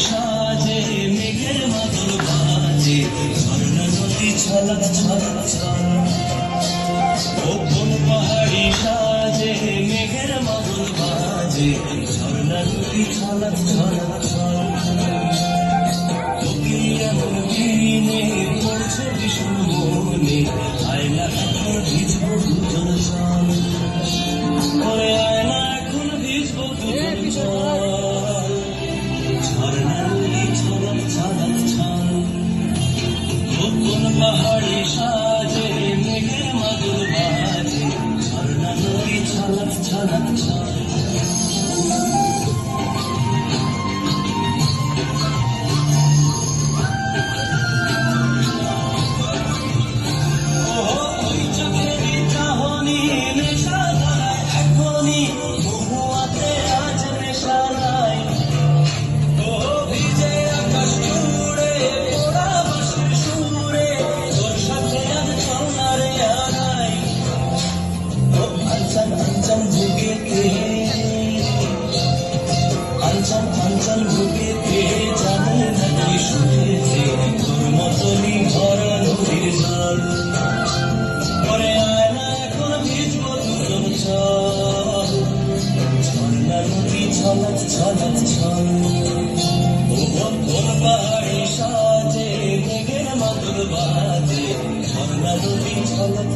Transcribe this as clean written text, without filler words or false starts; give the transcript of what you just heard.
সাজে মেঘের মাদল বাজে ঝর্ণা নদী ছলক ছলক ছল ও কোন পাহাড়ি সাজে মেঘের মাদল বাজে ঝর্ণা নদী ছলক ছলক ছল এমন দিনে পড়ছে ভীষণ মনে আয়না এখন ভিজব দুজন চল ওরে আয়না এখন ভিজব দুজন চল ঝর্ণা নদী ছলক ছলক ছল কোন পাহাড়ি সাজে মেঘের মাদল বাজে ঝর্ণা নদী ছলক ছলক ছল আঞ্চল বুকেতে জানে নাকি শুনেছে তোর মতনই ভরা নদীর জল পরে আয়না এখন ভিজব দুজন চল ঝর্ণা নদী ছলক ছলক ছল কোন পাহাড়ি সাজে মেঘের মাদল বাজে ঝর্ণা নদী ছলক